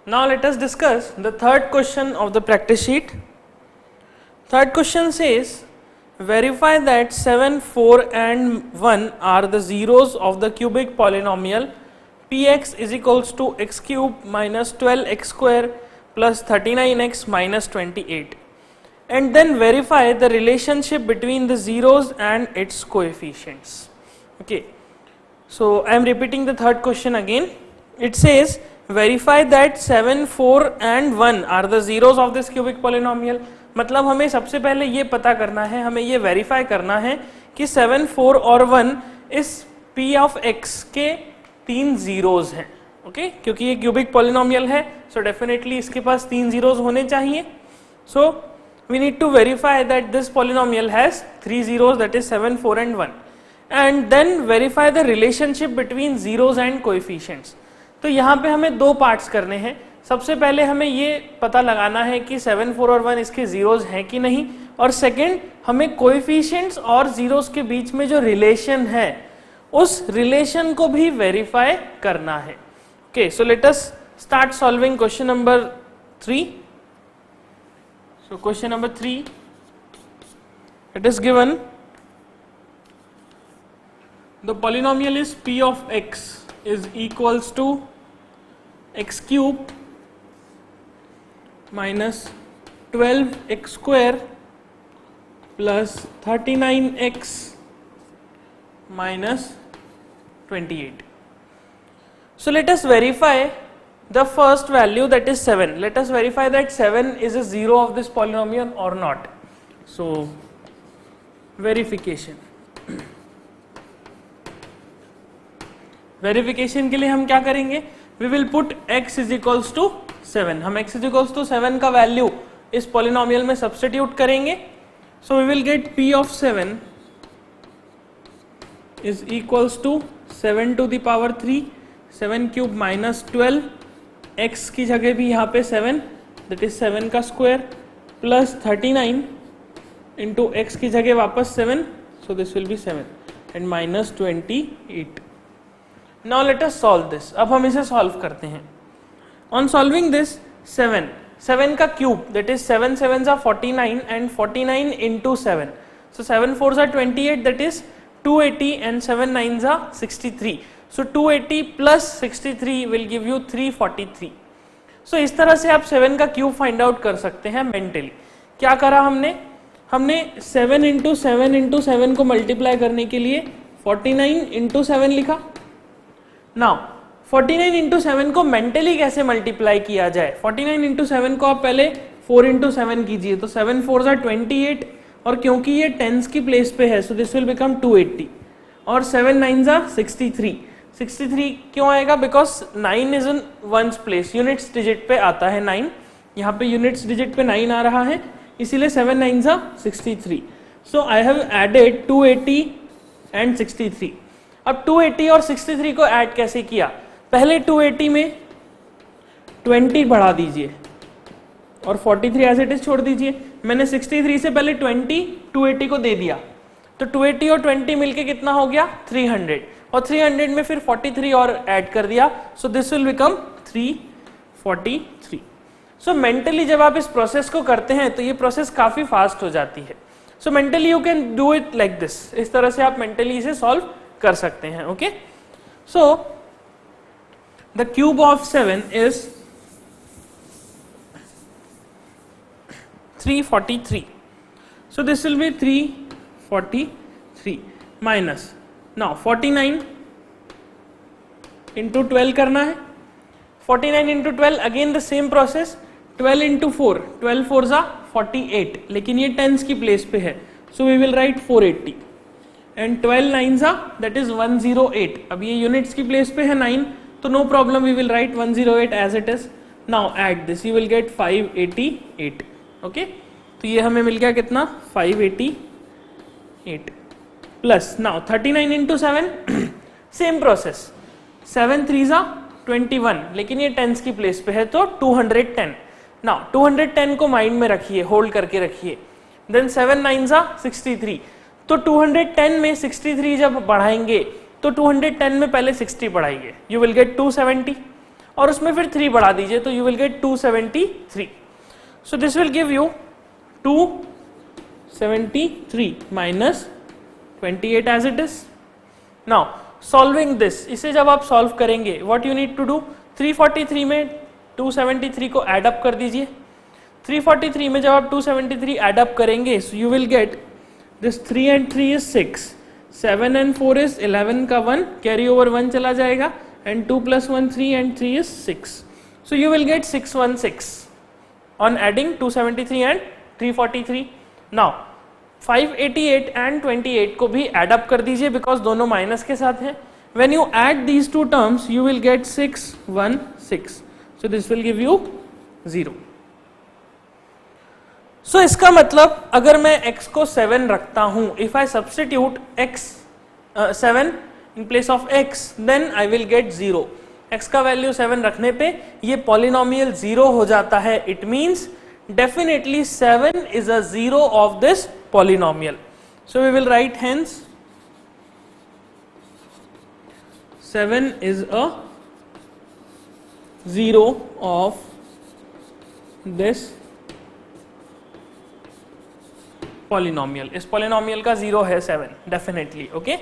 Now let us discuss the third question of the practice sheet. Third question says, verify that 7, 4 and 1 are the zeros of the cubic polynomial px is equals to x cube minus 12x square plus 39x minus 28, and then verify the relationship between the zeros and its coefficients. Okay, so I am repeating the third question again. It says verify that 7, 4 and 1 are the zeros of this cubic polynomial. मतलब हमें सबसे पहले ये पता करना है, हमें ये वेरीफाई करना है कि 7, 4 और 1 इस p ऑफ x के 3 जीरोज हैं. ओके, क्योंकि ये क्यूबिक पॉलिनोमियल है, सो डेफिनेटली इसके पास 3 जीरोज होने चाहिए. So we need to verify that this polynomial has 3 zeros, that is 7, 4 and 1, and then verify the relationship between zeros and coefficients. तो यहाँ पे हमें दो पार्ट्स करने हैं. सबसे पहले हमें ये पता लगाना है कि 7, 4 और 1 इसके जीरोज हैं कि नहीं, और सेकंड हमें कोएफिशिएंट्स और जीरोज के बीच में जो रिलेशन है उस रिलेशन को भी वेरीफाई करना है. Okay, so let us start solving question number 3. So question number 3, it is given the polynomial is p of x is equals to x cube minus 12x square plus 39x minus 28. So let us verify the first value, that is 7. Let us verify that 7 is a zero of this polynomial or not. So verification. Verification के लिए हम क्या करेंगे, we will put x is equals to 7. हम x is equals to 7 का value इस polynomial में substitute करेंगे. So we will get p of 7 is equals to 7 to the power 3, 7 cube minus 12, x की जगह भी यहाँ पे 7, दैट इज 7 का स्क्वायर प्लस 39 इंटू x की जगह वापस 7, सो this will B 7 and minus 28. Now let us solve this. अब हम इसे सॉल्व करते हैं. On solving this, 7 का cube, that is 7 7s are 49 and 49 into 7. So 7 4s are 28, that is 280 and 7 9s are 63. So 280 plus 63 will give you 343. So इस तरह से आप 7 का क्यूब फाइंड आउट कर सकते हैं मेंटली. क्या करा हमने 7 into 7 into 7 को मल्टीप्लाई करने के लिए 49 into 7 लिखा. नाउ 49 इंटू 7 को मेंटली कैसे मल्टीप्लाई किया जाए. 49 इंटू 7 को आप पहले 4 इंटू 7 कीजिए, तो 7 4s are 28, और क्योंकि ये टेंस की प्लेस पे है सो दिस विल बिकम 280, और 7 9s are 63. 63 क्यों आएगा, because 9 is in ones place, units digit पे आता है 9, यहाँ पे यूनिट्स डिजिट पे 9 आ रहा है, इसीलिए 7 9s are 63. So I have added 280 and 63. अब 280 और 63 को ऐड कैसे किया, पहले 280 में 20 बढ़ा दीजिए और 43 एज इट इज छोड़ दीजिए. मैंने 63 से पहले 20 280 को दे दिया, तो 280 और 20 मिलके कितना हो गया 300, और 300 में फिर 43 और ऐड कर दिया, सो this will become 343. So mentally जब आप इस प्रोसेस को करते हैं तो ये प्रोसेस काफी फास्ट हो जाती है. सो mentally you can do it like this, इस तरह से आप मेंटली इसे सॉल्व कर सकते हैं. Okay, so the cube of 7 is 343. So this will B 343 minus, now 49 into 12 करना है. 49 into 12 again the same process, 12 into 4, 12 4s are 48, लेकिन ये टेंस की प्लेस पे है, so we will write 480, and 12 9s are, that is 108. अब ये units की प्लेस पे है 9, तो no problem, we will write 108 as it is. Now add this, you will get 588. Okay, तो ये हमें मिल गया कितना 588 plus, now 39 into 7, same process, 7 3s are 21, लेकिन ये टेंस की प्लेस पे है तो 210. नाउ 210 को माइंड में रखिए, होल्ड करके रखिए, देन 7 9s are 63. तो 210 में 63 जब बढ़ाएंगे तो 210 में पहले 60 बढ़ाइए, यू विल गेट 270, और उसमें फिर 3 बढ़ा दीजिए तो you will get 273. So this will give you 273 minus 28 as it is. Now solving this, इसे जब आप सॉल्व करेंगे what you need to do, 343 में 273 को एड अप कर दीजिए. 343 में जब आप 273 एड अप करेंगे so you will get this 3 and 3 is 6, 7 and 4 is 11 का 1 कैरी ओवर 1 चला जाएगा and 2 plus 1 3 and 3 is 6. So you will get 616 on adding 273 and 343. Now 588 and 28 को भी एड अप कर दीजिए बिकॉज दोनों माइनस के साथ हैं. When you add these two terms you will get 616. So this will give you 0. So इसका मतलब अगर मैं x को 7 रखता हूं, if I substitute x 7 in place of x then I will get 0. x का वैल्यू 7 रखने पे ये पॉलिनोमियल 0 हो जाता है. It means definitely 7 is a 0 of this polynomial. So we will write hence 7 is a 0 of this polynomial. इस polynomial का 0 है 7 definitely. Okay.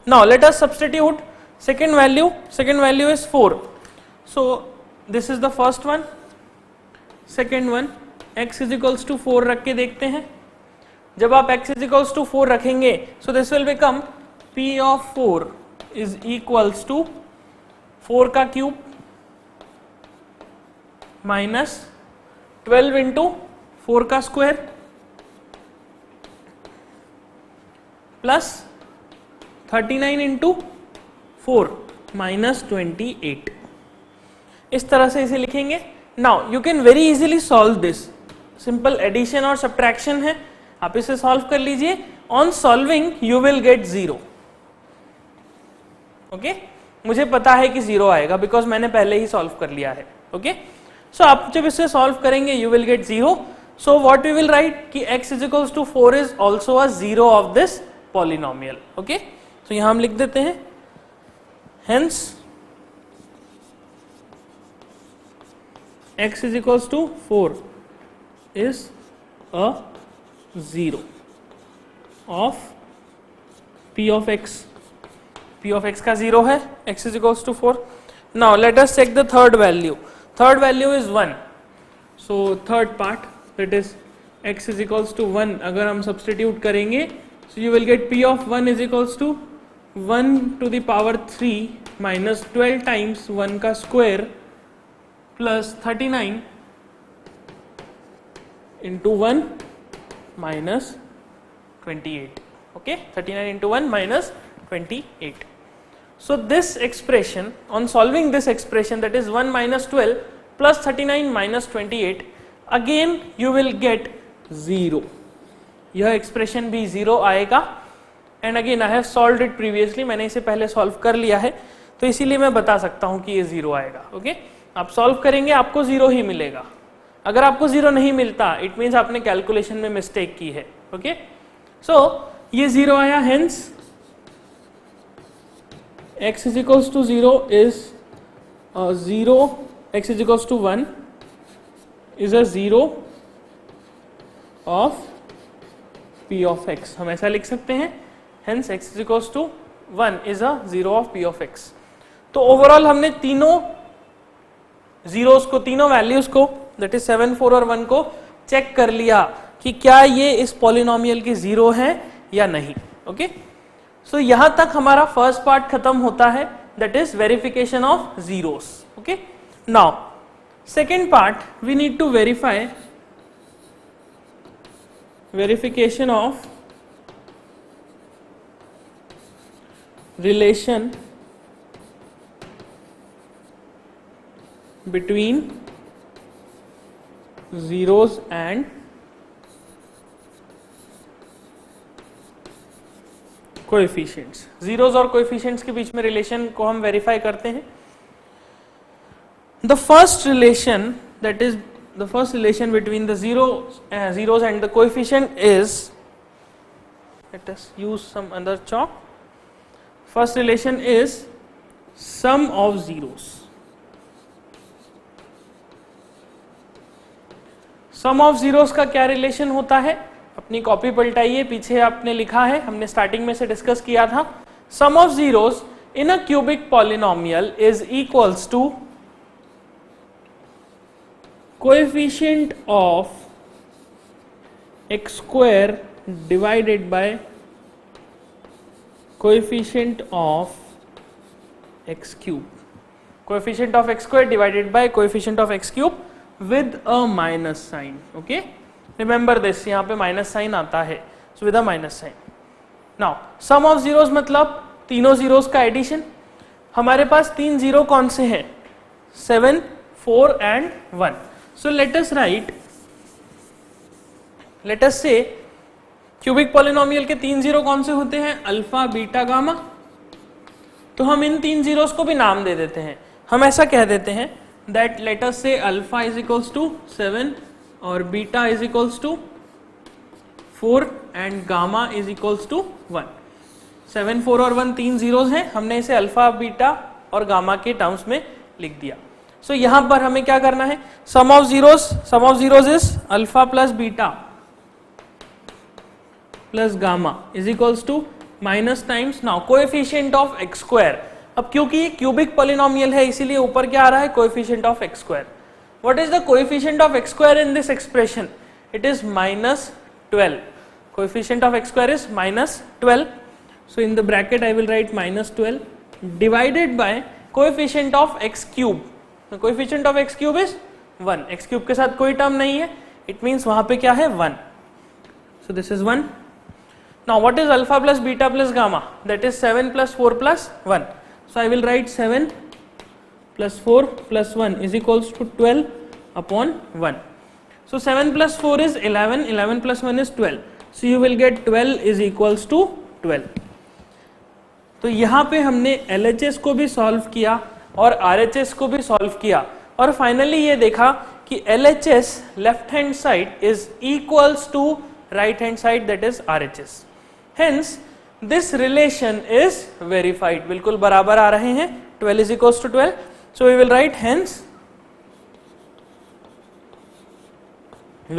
Now let us substitute second value. Second value is 4. So this is the first one. Second one x is equals to 4 रख के देखते हैं. जब आप x is equals to 4 रखेंगे so this will become p of 4 is equals to 4 का cube minus 12 into 4 का square plus 39 into 4 minus 28. इस तरह से इसे लिखेंगे. Now you can very easily solve this. Simple addition और सब्ट्रैक्शन है, आप इसे सॉल्व कर लीजिए. On solving you will get 0. Okay, मुझे पता है कि 0 आएगा बिकॉज मैंने पहले ही सॉल्व कर लिया है. ओके, सो आप जब इसे सॉल्व करेंगे you will get 0. So what we will write कि x is equals to 4 is also a 0 of this polynomial. Okay, तो यहां हम लिख देते हैं hence x is equals to 4 is a 0 of p of x. p of x का 0 है, x is equals to 4. Now let us check the third value. Third value is 1. So third part, that is x is equals to 1. अगर हम substitute करेंगे so you will get p of 1 is equals to 1 to the power 3 minus 12 times 1 का square plus 39 into 1 minus 28. Okay, 39 into 1 minus 28. So this expression, on solving this expression, that is 1 minus 12 plus 39 minus 28, again you will get 0. यह expression भी 0 आएगा. And again I have solved it previously. मैंने इसे पहले solve कर लिया है तो इसीलिए मैं बता सकता हूं कि ये 0 आएगा. Okay, आप सॉल्व करेंगे आपको 0 ही मिलेगा. अगर आपको 0 नहीं मिलता इट मीन्स आपने कैलकुलेशन में मिस्टेक की है. ओके, सो ये 0 आया. Hence x is equals to 0 is 0, x is equals to 1 is a 0 of p of x. हम ऐसा लिख सकते हैं. Hence x is equals to 1 is a 0 of p of x. तो ओवरऑल हमने तीनों जीरोस को, तीनों वैल्यूज को, दैट इज 7, 4 और 1 को चेक कर लिया कि क्या ये इस पॉलिनोमियल के 0 है या नहीं. ओके, सो यहां तक हमारा फर्स्ट पार्ट खत्म होता है, that is verification of zeros. Okay, now second part we need to verify verification of relation between zeros and coefficients. zeros और coefficients के बीच में रिलेशन को हम वेरीफाई करते हैं. The first relation, that is the first relation between the zeros and the coefficient is, let us use some other chalk. First relation is sum of zeros. Sum of zeros का क्या relation होता है, अपनी copy पलटाइए, पीछे आपने लिखा है, हमने स्टार्टिंग में से डिस्कस किया था. Sum of zeros in a cubic polynomial is equals to coefficient of x square divided by coefficient of x cube. Coefficient of x square divided by coefficient of x cube with a minus sign. Okay, remember this, यहाँ पे minus sign आता है, so with a minus sign. Now sum of zeros मतलब तीनों zeros का addition. हमारे पास तीन zero कौन से हैं, 7, 4 and 1. So let us write, let us say cubic polynomial के तीन जीरो कौन से होते हैं, अल्फा, बीटा, गामा. तो हम इन तीन जीरोस को भी नाम दे देते हैं. हम ऐसा कह देते हैं दैट लेट अस से अल्फा इज इक्वल्स टू 7 और beta is equals to 4 and gamma is equals to 1. 7, 4 और 1 तीन जीरोस हैं, हमने इसे अल्फा, बीटा और गामा के टर्म्स में लिख दिया. सो यहां पर हमें क्या करना है, sum of zeros is alpha plus beta plus gamma is equals to minus times now coefficient of x square. अब क्योंकि ये क्यूबिक पॉलिनोमियल है इसीलिए ऊपर क्या आ रहा है, coefficient of x square. What is the coefficient of x square in this expression, it is -12. Coefficient of x square is -12. So in the bracket I will right -12 divided by coefficient of x cube. Coefficient of x cube is 1. X cube के साथ कोई term नहीं है, it means वहां पे क्या है, 1. सो this is 1. Now what is alpha plus beta plus gamma, that is 7 plus 4 plus 1. So I will write 7 plus 4 plus 1 is equals to 12 upon 1. So 7 plus 4 is 11, 11 plus 1 is 12. So you will get 12 is equals to 12. तो यहाँ पे हमने LHS को भी solve किया और RHS को भी सॉल्व किया और फाइनली ये देखा कि LHS left hand side is equals to right hand side that is RHS. Hence, this relation is verified. बिल्कुल बराबर आ रहे हैं, 12 is equals to 12. So we will write hence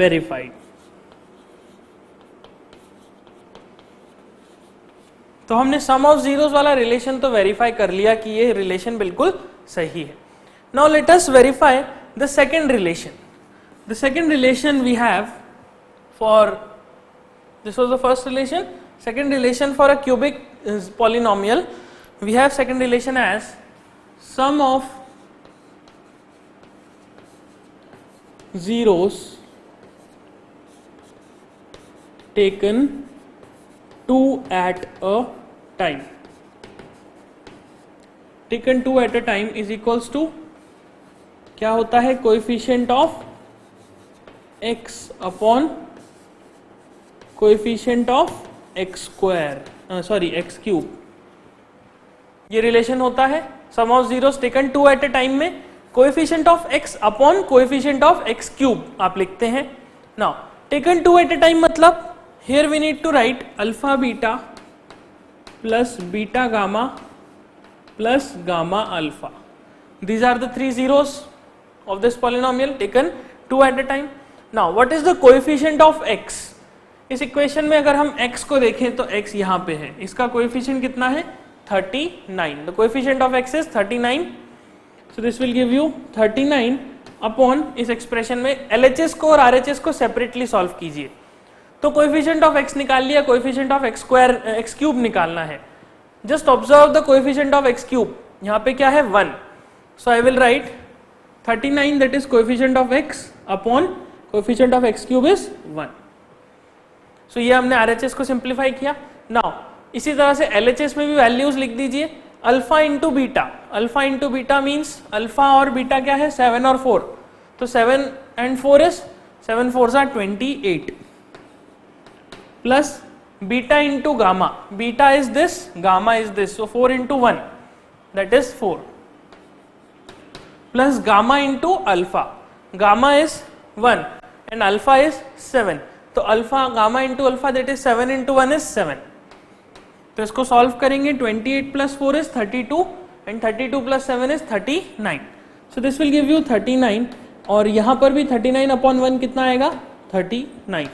verified. तो हमने सम ऑफ जीरोस वाला रिलेशन तो वेरीफाई कर लिया कि ये रिलेशन बिल्कुल सही है. Now let us verify the second relation. The second relation we have for, this was the first relation. Second relation for a cubic polynomial, we have second relation as sum of zeros taken 2 at a time. Taken 2 at a time is equals to क्या होता है, coefficient of x upon coefficient of x square, sorry x cube. ये relation होता है sum of zeros taken 2 at a time में coefficient of x upon coefficient of x cube आप लिखते हैं. Now taken 2 at a time मतलब here we need to write alpha beta plus beta gamma plus gamma alpha. These are the three zeros of this polynomial taken 2 at a time. Now what is the coefficient of x. इस equation में अगर हम x को देखें तो x यहाँ पे है, इसका कोएफिशिएंट कितना है, 39. The coefficient of x is 39. So this will give you 39 upon, इस एक्सप्रेशन में LHS को और RHS को सेपरेटली सॉल्व कीजिए. तो कोएफिशिएंट ऑफ x निकाल लिया, coefficient of x square x cube निकालना है. Just observe the coefficient of x cube, यहाँ पे क्या है, 1. So I will write 39 that is coefficient of x upon coefficient of x cube is 1. सो ये हमने RHS को सिंप्लीफाई किया. नाउ इसी तरह से LHS में भी वैल्यूज लिख दीजिए. Alpha into beta, alpha into beta means alpha और बीटा क्या है, 7 और 4. तो 7 and 4 is 7 4s are 28 plus beta into gamma, beta is this, gamma is this, so 4 into 1 that is 4 plus gamma into alpha, gamma is 1 and alpha is 7. तो alpha gamma into alpha that is 7 into 1 is 7. तो इसको solve करेंगे, 28 plus 4 is 32 and 32 plus 7 is 39. So this will give you 39 और यहाँ पर भी 39/1 कितना आएगा 39।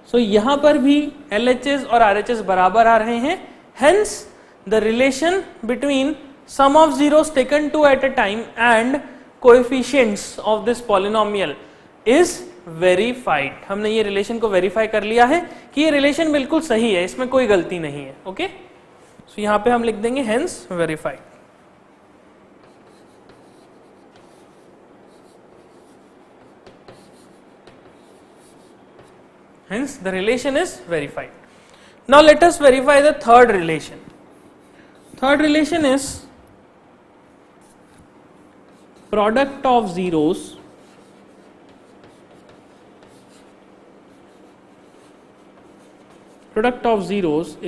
सो यहाँ पर भी LHS और RHS बराबर आ रहे हैं, hence the relation between sum of zeros taken two at a time and coefficients of this polynomial is verified। हमने ये रिलेशन को वेरीफाई कर लिया है कि ये रिलेशन बिल्कुल सही है, इसमें कोई गलती नहीं है। ओके, सो यहाँ पे हम लिख देंगे hence verified. Hence the relation is verified. Now let us verify the third relation. Third relation is product of zeros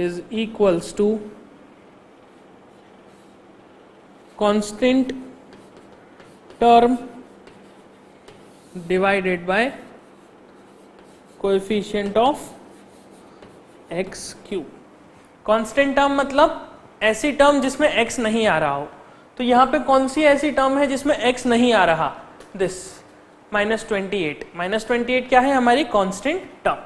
is equals to constant term divided by coefficient of x cube. Constant term मतलब ऐसी term जिसमें x नहीं आ रहा हो। तो यहां पे कौन सी ऐसी टर्म है जिसमें x नहीं आ रहा? दिस -28। -28 क्या है? हमारी constant term.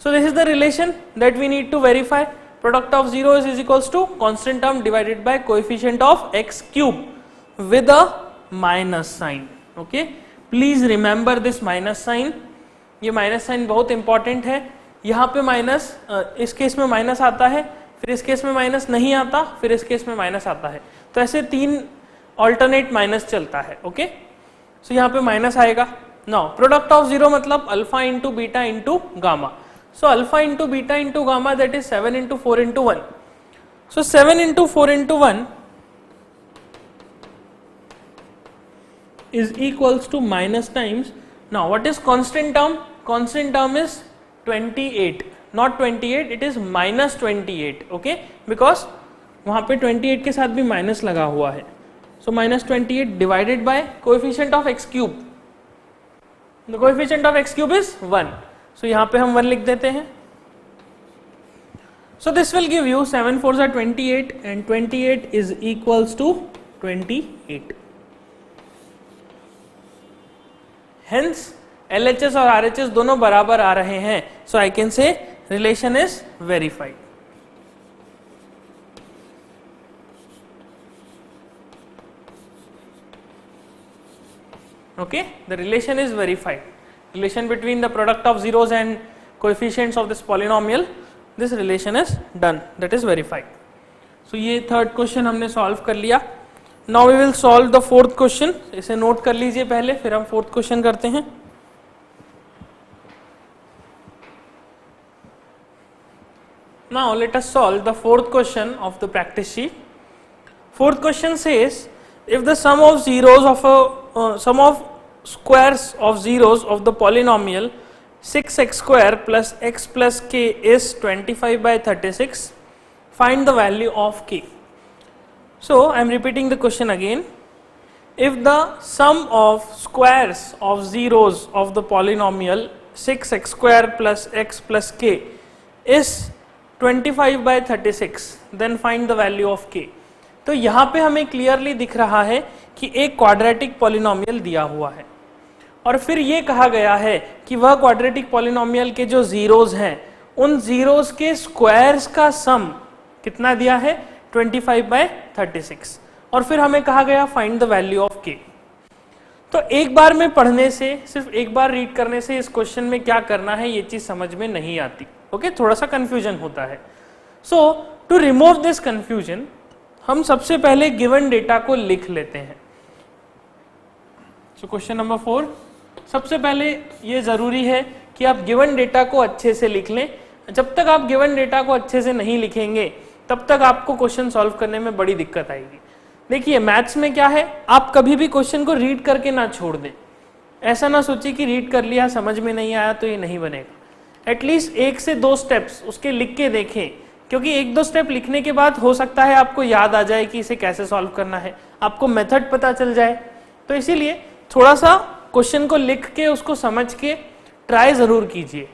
So this is the relation that we need to verify. Product of zeros is equals to constant term divided by coefficient of x cube with a minus sign. Okay, please remember this minus sign. ये minus sign बहुत important है। यहाँ पे minus, इस case में minus आता है, फिर इस केस में माइनस नहीं आता, फिर इस केस में माइनस आता है। तो ऐसे 3 ऑल्टरनेट माइनस चलता है। ओके, सो यहाँ पे माइनस आएगा। नाउ प्रोडक्ट ऑफ जीरो मतलब alpha into beta into gamma. So alpha into beta into gamma that is 7 into 4 into 1। So 7 into 4 into 1 is equals to minus times. Now what is constant term? Constant term is 28, not 28, it is minus 28. Okay, because वहां पे 28 के साथ भी minus लगा हुआ है। So minus 28 divided by coefficient of x cube. The coefficient of x cube is 1. So यहाँ पे हम 1 लिख देते हैं। So this will give you 7 4s are 28 and 28 is equals to 28. Hence LHS और RHS दोनों बराबर आ रहे हैं। So I can say relation is verified. Okay, the relation is verified. Relation between the product of zeros and coefficients of this polynomial, this relation is done, that is verified. So ये third question हमने solve कर लिया। Now we will solve the fourth question. इसे note कर लीजिए पहले, फिर हम फोर्थ क्वेश्चन करते हैं। Now let us solve the fourth question of the practice sheet. Fourth question says, if the sum of zeros of a sum of squares of zeros of the polynomial 6x square plus x plus k is 25 by 36, find the value of k. So I am repeating the question again. If the sum of squares of zeros of the polynomial 6x square plus x plus k is 25 by 36, then find the value of k. तो यहाँ पे हमें clearly दिख रहा है कि एक quadratic polynomial दिया हुआ है और फिर ये कहा गया है कि वह क्वाड्रेटिक पॉलिनोमियल के जो जीरोस हैं उन जीरोस के स्क्वायर्स का सम कितना दिया है 25 by 36 और फिर हमें कहा गया find the value of k। तो एक बार में पढ़ने से, सिर्फ एक बार रीड करने से इस क्वेश्चन में क्या करना है ये चीज समझ में नहीं आती। ओके, थोड़ा सा कंफ्यूजन होता है। सो टू रिमूव दिस कंफ्यूजन हम सबसे पहले गिवन डेटा को लिख लेते हैं। सो क्वेश्चन नंबर 4, सबसे पहले ये जरूरी है कि आप गिवन डेटा को अच्छे से लिख लें। जब तक आप गिवन डेटा को अच्छे से नहीं लिखेंगे तब तक आपको क्वेश्चन सॉल्व करने में बड़ी दिक्कत आएगी। देखिए मैथ्स में क्या है, आप कभी भी क्वेश्चन को रीड करके ना छोड़ दें। ऐसा ना सोचिए कि रीड कर लिया समझ में नहीं आया तो ये नहीं बनेगा। एटलीस्ट 1 से 2 स्टेप्स उसके लिख के देखें, क्योंकि 1-2 स्टेप लिखने के बाद हो सकता है आपको याद आ जाए कि इसे कैसे सॉल्व करना है, आपको मेथड पता चल जाए। तो इसीलिए थोड़ा सा क्वेश्चन को लिख के उसको समझ के ट्राई जरूर कीजिए।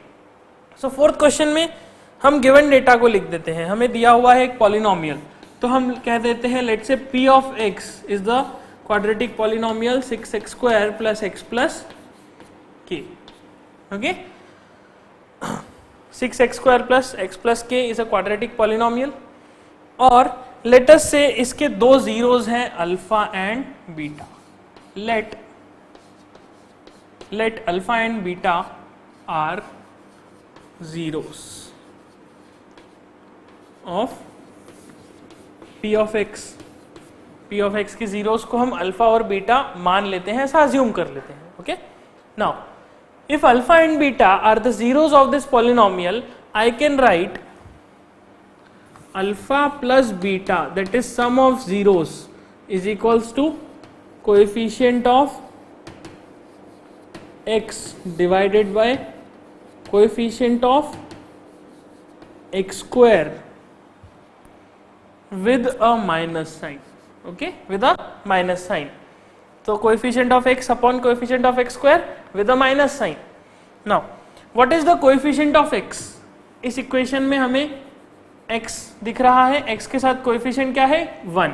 सो फोर्थ क्वेश्चन में हम गिवन डेटा को लिख देते हैं। हमें दिया हुआ है एक पॉलिनोमियल, तो हम कह देते हैं let's say p of x is the quadratic polynomial 6x square plus x plus k. Okay, 6x square plus x plus k is a quadratic polynomial. और let us say इसके दो zeros हैं alpha and beta. let alpha and beta are zeros of p of x. p of x की zeros को हम alpha और beta मान लेते हैं, ऐसा assume कर लेते हैं. Okay, now if alpha and beta are the zeros of this polynomial, I can write alpha plus beta, that is sum of zeros, is equals to coefficient of x divided by coefficient of x square with a minus sign. Okay, with a minus sign. So coefficient of x upon coefficient of x square with a minus sign. Now what is the coefficient of x? इस equation में हमें x दिख रहा है, x के साथ coefficient क्या है 1.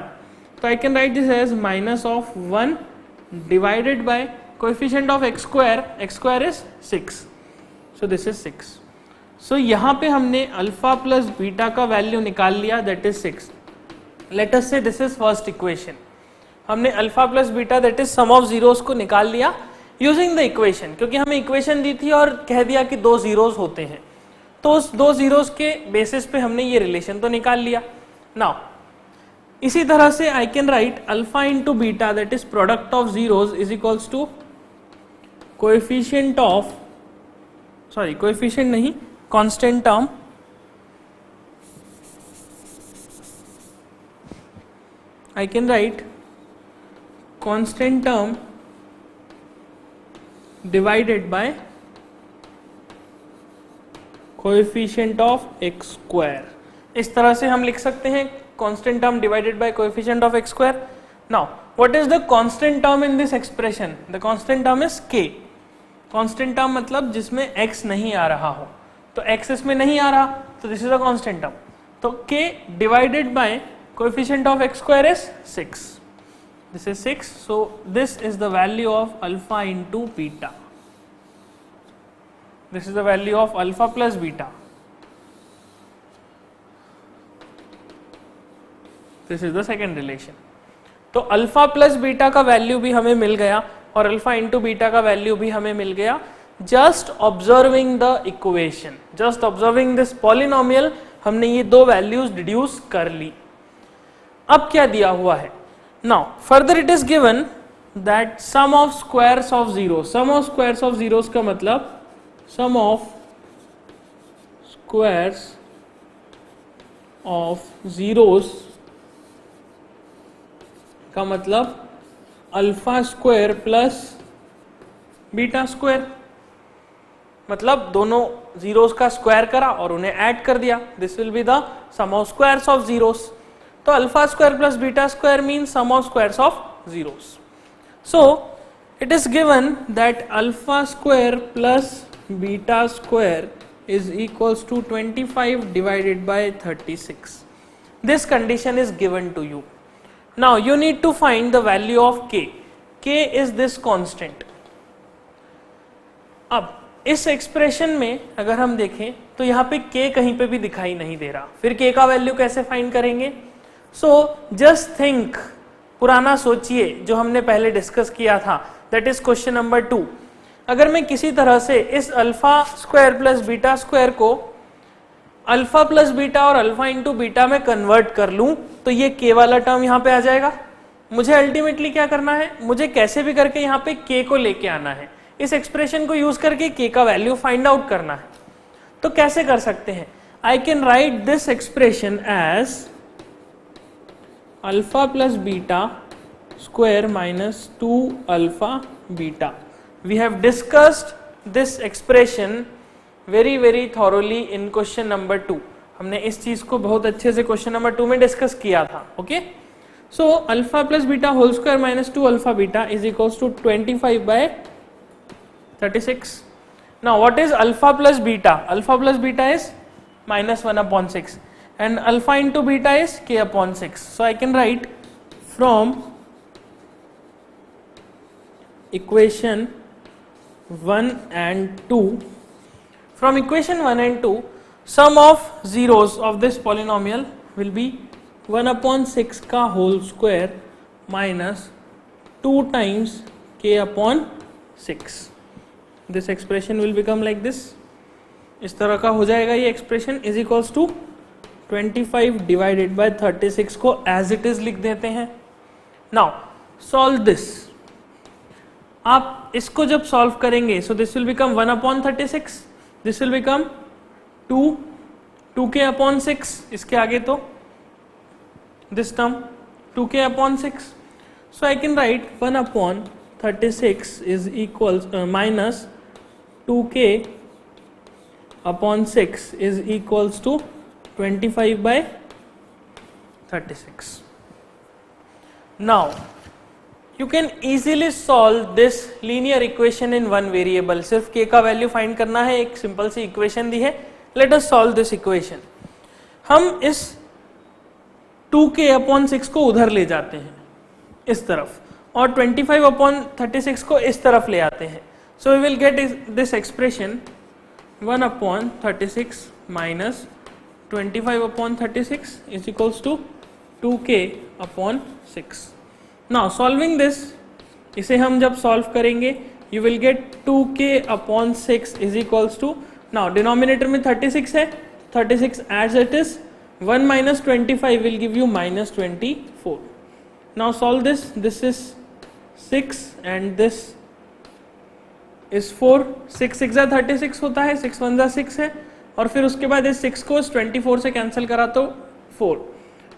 तो I can write this as minus of 1 divided by coefficient of x square is 6. So this is 6. So यहाँ पे हमने अल्फा प्लस बीटा का वैल्यू निकाल लिया, that is 6. Let us say this is first equation. हमने alpha plus beta that is sum of zeros को निकाल लिया यूजिंग द इक्वेशन, क्योंकि हमें इक्वेशन दी थी और कह दिया कि दो जीरोस होते हैं, तो उस दो जीरोस के बेसिस पे हमने ये रिलेशन तो निकाल लिया. नाउ इसी तरह से I can write alpha into beta that is product of zeros is equals to coefficient of, sorry coefficient नहीं, constant term I can write constant term divided by coefficient of x square. इस तरह से हम लिख सकते हैं constant term divided by coefficient of x square. Now what is the constant term in this expression? The constant term is k. Constant term मतलब जिसमें x नहीं आ रहा हो, तो x इसमें नहीं आ रहा, तो this is a constant term. तो k divided by coefficient of x square is 6. This is 6. So this is the value of alpha into beta. This is the value of alpha plus beta. This is the second relation. तो alpha plus beta का value भी हमें मिल गया और alpha into beta का value भी हमें मिल गया. Just observing the equation, just observing this polynomial, हमने ये दो वैल्यूज डिड्यूस कर ली. अब क्या दिया हुआ है? Now further it is given that sum of squares of zero. Sum of squares of zeros का मतलब sum of squares of zeros का मतलब alpha square plus beta square. मतलब दोनों जीरोस का स्क्वायर करा और उन्हें ऐड कर दिया. This will be the sum of squares of zeros. तो alpha square plus beta square means sum of squares of zeros. So it is given that alpha square plus beta square is equals to 25 divided by 36. This condition is given to you. Now you need to find the value of k. K is this constant. अब इस expression में अगर हम देखें तो यहाँ पे k कहीं पे भी दिखाई नहीं दे रहा, फिर k का वैल्यू कैसे फाइंड करेंगे? सो जस्ट थिंक, पुराना सोचिए जो हमने पहले डिस्कस किया था, दैट इज क्वेश्चन नंबर 2. अगर मैं किसी तरह से इस alpha square plus beta square को अल्फा प्लस बीटा और अल्फा इंटू बीटा में कन्वर्ट कर लूं तो ये k वाला टर्म यहाँ पे आ जाएगा. मुझे अल्टीमेटली क्या करना है? मुझे कैसे भी करके यहाँ पे k को लेके आना है, इस एक्सप्रेशन को यूज करके k का वैल्यू फाइंड आउट करना है. तो कैसे कर सकते हैं? I can write this expression as alpha plus beta square minus 2 alpha beta. We have discussed this expression very thoroughly in question number 2. हमने इस चीज को बहुत अच्छे से क्वेश्चन नंबर 2 में डिस्कस किया था. Okay, so alpha plus beta whole square minus 2 alpha beta is equals to 25 by 36. Now what is alpha plus beta? Alpha plus beta is -1 upon 6 and alpha into beta is k upon 6. So I can write from equation 1 and 2. From equation 1 and 2, sum of zeros of this polynomial will be 1 upon 6 का whole square minus 2 times k upon 6. This expression will become like this. इस तरह का हो जाएगा ये expression is equals to 25 divided by 36 को as it is लिख देते हैं. Now solve this. आप इसको जब सॉल्व करेंगे so this will become 1 upon 36, this will become 2k upon 6, इसके आगे तो this term 2k upon 6. So I can write 1 upon 36 is equals minus 2k upon 6 is equals to 25 by 36. Now you can easily solve this linear equation in one variable. सिर्फ k का value find करना है, एक simple सी equation दी है. Let us solve this equation. हम इस 2k upon 6 को उधर ले जाते हैं इस तरफ और 25 upon 36 को इस तरफ ले आते हैं. So we will get this expression 1 upon 36 minus 25 upon 36 is equals to 2k upon 6. Now solving this, इसे हम जब solve करेंगे you will get 2k upon 6 is equals to, now denominator में 36 है, 36 as it is, 1 minus 25 will give you minus 24. Now solve this, this is 6 and this is 4, 6 6 36 होता है, 6 1 6 है और फिर उसके बाद इस 6 को 24 से कैंसिल करा तो 4.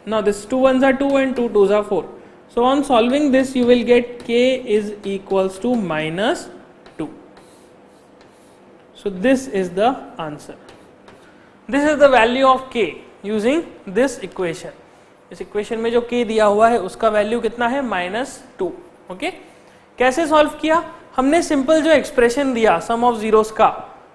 Now this 2 1 2 and 2 2 4. So on solving this you will get k is equals to minus 2. So this is the answer. This is the value of k using this equation. इस इक्वेशन में जो k दिया हुआ है उसका value कितना है -2. Okay, कैसे सॉल्व किया? हमने सिंपल जो एक्सप्रेशन दिया सम ऑफ जीरोस का,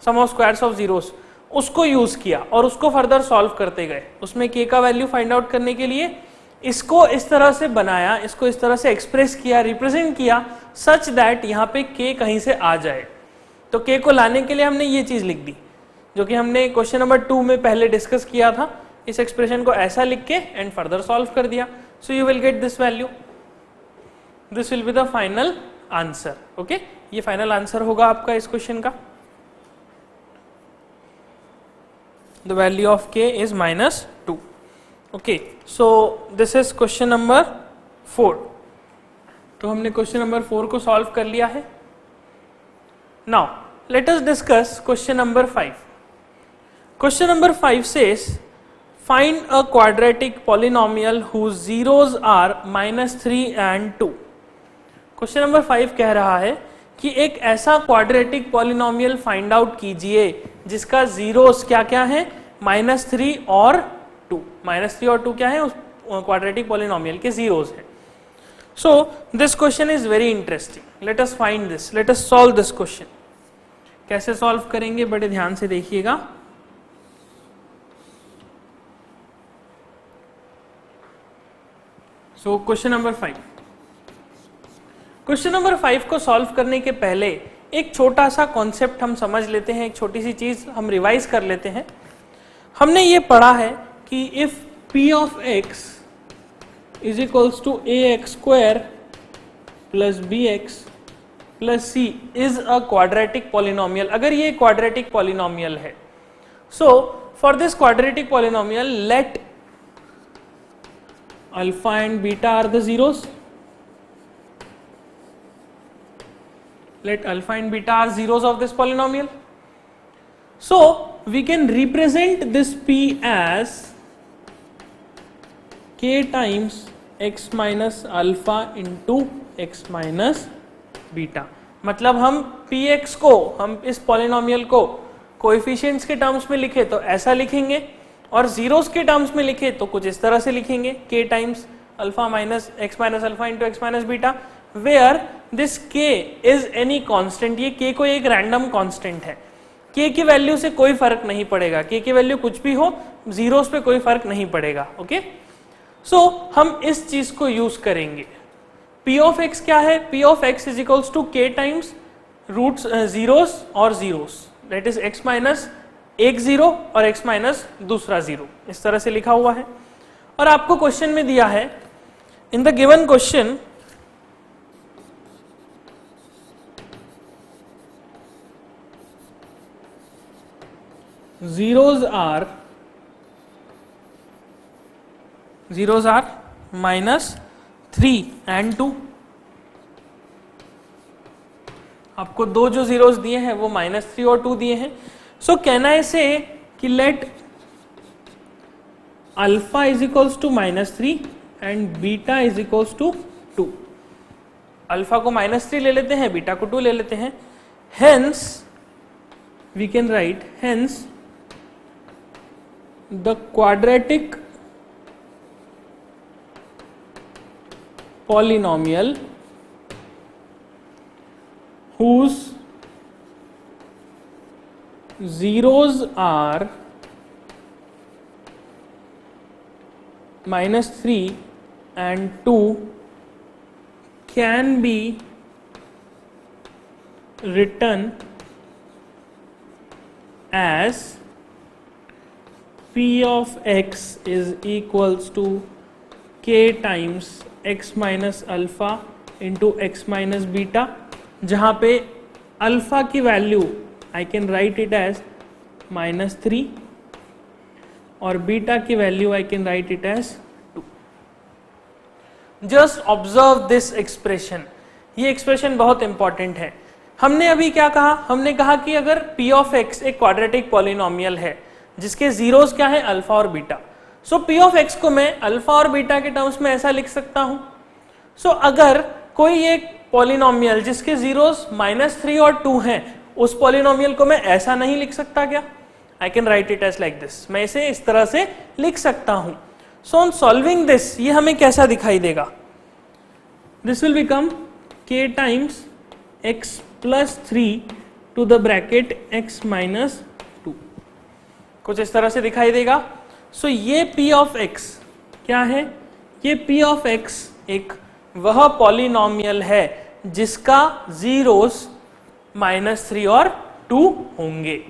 सम ऑफ स्क्वायर्स ऑफ जीरोस, उसको यूज किया और उसको फर्दर सॉल्व करते गए. उसमें k का वैल्यू फाइंड आउट करने के लिए इसको इस तरह से बनाया, इसको इस तरह से एक्सप्रेस किया, रिप्रेजेंट किया सच दैट यहाँ पे k कहीं से आ जाए. तो k को लाने के लिए हमने ये चीज लिख दी जो कि हमने क्वेश्चन नंबर 2 में पहले डिस्कस किया था. इस एक्सप्रेशन को ऐसा लिख के एंड फर्दर सॉल्व कर दिया. So you will get this value, this will be the final answer. Okay, ये फाइनल आंसर होगा आपका इस क्वेश्चन का. The value of k is -2. Okay, so this is question number 4. तो हमने क्वेश्चन नंबर 4 को सॉल्व कर लिया है. Now let us discuss question number 5. Question number 5 says find a quadratic polynomial whose zeros are -3 and 2. Question number 5 कह रहा है कि एक ऐसा क्वाड्रेटिक पॉलिनोमियल फाइंड आउट कीजिए जिसका जीरोस क्या क्या है, -3 और 2. -3 और 2 क्या है? उस क्वाड्रेटिक पॉलिनोमियल के जीरोस है. So this question is very interesting. Let us find this, let us solve this question. कैसे सॉल्व करेंगे बड़े ध्यान से देखिएगा. So question number 5. Question number 5 को सॉल्व करने के पहले एक छोटा सा कॉन्सेप्ट हम समझ लेते हैं, एक छोटी सी चीज हम रिवाइज कर लेते हैं. हमने ये पढ़ा है कि if p of x is equals to ax square plus bx plus c is a quadratic polynomial. अगर ये क्वाड्रेटिक पॉलिनोमियल है, so for this quadratic polynomial let alpha and beta are the zeros. Let alpha and beta are zeros of this polynomial. So we can represent this p as k times x minus alpha into x minus beta. मतलब हम px को, हम इस polynomial को coefficients के terms में लिखे तो ऐसा लिखेंगे और जीरोस के टर्म्स में लिखे तो कुछ इस तरह से लिखेंगे, k times alpha minus x minus alpha into x minus beta, where this k is any constant. ये k को एक रैंडम कांस्टेंट है, k की वैल्यू से कोई फर्क नहीं पड़ेगा, k की वैल्यू कुछ भी हो, जीरोस पे कोई फर्क नहीं पड़ेगा. ओके, सो हम इस चीज को यूज करेंगे P ऑफ x क्या है? P of x is equals to k times roots zeros और zeros, that is x minus एक जीरो और x माइनस दूसरा जीरो, इस तरह से लिखा हुआ है। और आपको क्वेश्चन में दिया है, in the given question zeros are minus 3 and 2। आपको दो जो जीरोस दिए हैं वो -3 और 2 दिए हैं। सो कैन आई से कि let alpha is equals to -3 and beta is equals to 2। Alpha को -3 ले लेते हैं, बीटा को 2 ले लेते हैं। Hence we can write hence the quadratic polynomial whose zeros are -3 and 2 can be written as P of x is equals to k times x minus alpha into x minus beta, जहाँ पे alpha की value I can write it as -3 और beta की value I can write it as 2। Just observe this expression, ये expression बहुत important है। हमने अभी क्या कहा? हमने कहा कि अगर P of x एक क्वाड्रेटिक पॉलिनोमियल है जिसके जीरोस क्या है? अल्फा और beta. So P of x को मैं अल्फा और बीटा के टर्म्स में ऐसा लिख सकता हूं। सो अगर कोई एक पॉलिनोमियल जिसके जीरोस -3 और 2 हैं, उस पॉलिनोमियल को मैं ऐसा नहीं लिख सकता क्या? I can write it as like this, मैं इसे इस तरह से लिख सकता हूं। सो ऑन सॉल्विंग दिस ये हमें कैसा दिखाई देगा? This will become k times x plus 3 to the bracket x minus 2, कुछ इस तरह से दिखाई देगा। सो ये P ऑफ x क्या है? ये P ऑफ x एक वह पॉलिनोमियल है जिसका जीरोस -3 और 2 होंगे।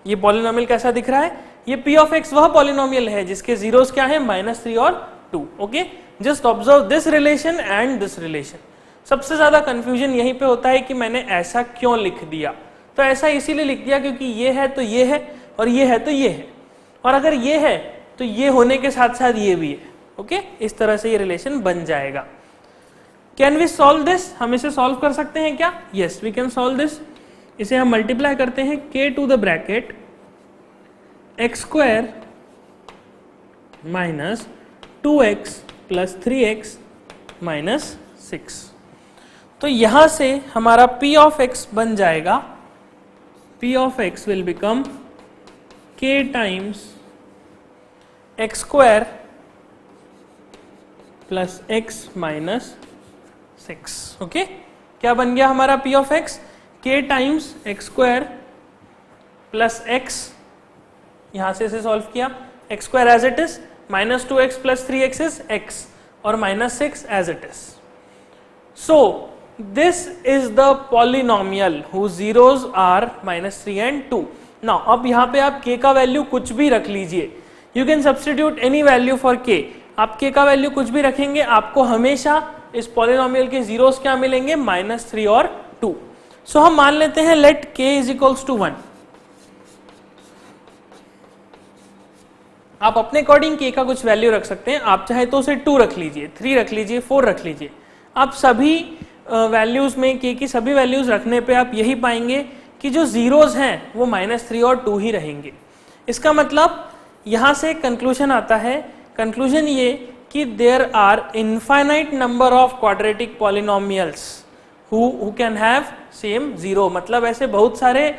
ये पॉलिनोमियल कैसा दिख रहा है? ये P ऑफ x वह पॉलिनोमियल है जिसके जीरोस क्या है? -3 और 2। Okay, just observe this relation and this relation. सबसे ज्यादा कंफ्यूजन यहीं पे होता है कि मैंने ऐसा क्यों लिख दिया। तो ऐसा इसीलिए लिख दिया क्योंकि ये है तो ये है और ये है तो ये है, और अगर ये है तो ये होने के साथ साथ ये भी है। ओके, इस तरह से ये रिलेशन बन जाएगा। Can we solve this? हम इसे सॉल्व कर सकते हैं क्या? Yes, we can solve this. इसे हम मल्टीप्लाई करते हैं k to the bracket x square minus 2x plus 3x minus 6। तो यहां से हमारा P ऑफ x बन जाएगा, P of x will become k times x square plus x minus 6। Okay, क्या बन गया हमारा P of x? k times x square plus x, यहां से इसे सॉल्व किया, x square as it is, minus 2x plus 3x is x और minus 6 as it is. So this is the polynomial whose zeros are -3 and 2। Now अब यहाँ पे आप k का वैल्यू कुछ भी रख लीजिए, you can substitute any value for k। आप k का वैल्यू कुछ भी रखेंगे, आपको हमेशा इस पॉलिनोमियल के जीरोस क्या मिलेंगे? -3 और 2। सो हम मान लेते हैं let k is equals to 1। आप अपने अकॉर्डिंग k का कुछ वैल्यू रख सकते हैं, आप चाहे तो उसे 2 रख लीजिए, 3 रख लीजिए, 4 रख लीजिए। आप सभी वैल्यूज में k की सभी वैल्यूज रखने पे आप यही पाएंगे कि जो जीरोस हैं वो -3 और 2 ही रहेंगे। इसका मतलब यहां से कंक्लूजन आता है, कंक्लूजन ये कि there are infinite number of quadratic polynomials who can have same zero. मतलब ऐसे बहुत सारे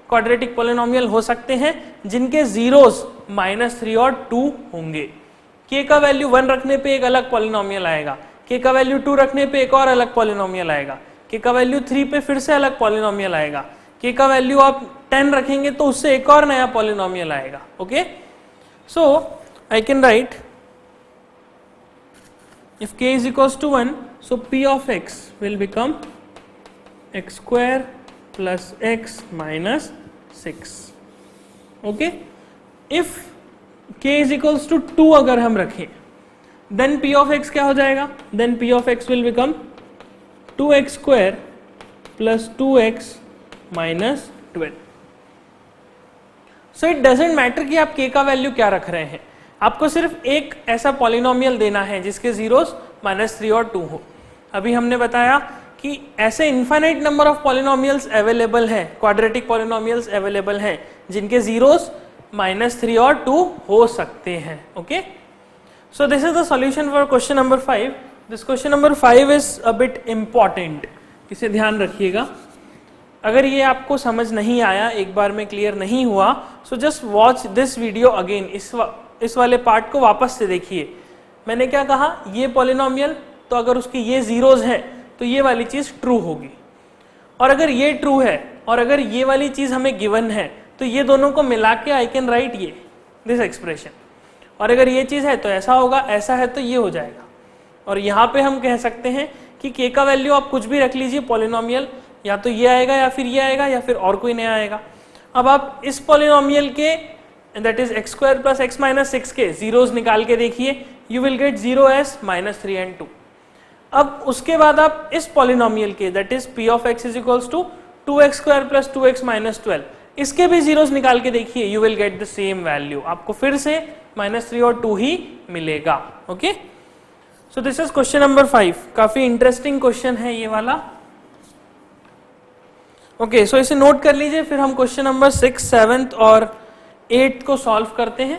क्वाड्रेटिक पॉलिनोमियल हो सकते हैं जिनके जीरोस -3 और 2 होंगे। k का वैल्यू 1 रखने पे एक अलग पॉलिनोमियल आएगा, k का वैल्यू 2 रखने पे एक और अलग पॉलिनोमियल आएगा, k का वैल्यू 3 पे फिर से अलग पॉलिनोमियल आएगा, k का वैल्यू आप 10 रखेंगे तो उससे एक और नया पॉलिनोमियल आएगा। Okay, so I can right If k is equals to 1, so p of x will become x square plus x minus 6. Okay? If k is equals to 2 अगर हम रखें, then p of x क्या हो जाएगा? Then p of x will become 2x square plus 2x minus 12. So it doesn't matter कि आप k का value क्या रख रहे हैं, आपको सिर्फ एक ऐसा पॉलिनोमियल देना है जिसके जीरोस -3 और 2 हो. अभी हमने बताया कि ऐसे infinite number of polynomials available हैं, क्वाड्रेटिक पॉलिनोमियल्स अवेलेबल हैं जिनके जीरोस -3 और 2 हो सकते हैं. Okay, so this is the solution for question number 5. This question number 5 is a bit important, इसे ध्यान रखिएगा. अगर ये आपको समझ नहीं आया, एक बार में क्लियर नहीं हुआ, so just watch this video again. इस वाले पार्ट को वापस से देखिए. मैंने क्या कहा, ये पॉलिनोमियल, तो अगर उसकी ये जीरोज हैं तो ये वाली चीज ट्रू होगी, और अगर ये ट्रू है और अगर ये वाली चीज हमें गिवन है तो ये दोनों को मिला के आई कैन राइट ये दिस एक्सप्रेशन. और अगर ये चीज है तो ऐसा होगा, ऐसा है तो ये हो जाएगा. और यहाँ पे हम कह सकते हैं कि k का वैल्यू आप कुछ भी रख लीजिए पॉलिनोमियल, या तो ये आएगा या फिर ये आएगा या फिर और कोई नया आएगा. अब आप इस पॉलिनोमियल के that is x square plus x minus 6 के जीरोस निकाल के देखिए, you will get 0 S -3 and 2. अब उसके बाद आप इस पॉलिनोमियल के that is p of x is equals to 2x square plus 2x minus 12, इसके भी जीरोस निकाल के देखिए, you will get the same value. आपको फिर से -3 और 2 ही मिलेगा. Okay, so this is question number 5. काफी इंटरेस्टिंग क्वेश्चन है ये वाला. ओके, सो इसे नोट कर लीजिए, फिर हम क्वेश्चन नंबर 6, 7 और 8 को सॉल्व करते हैं.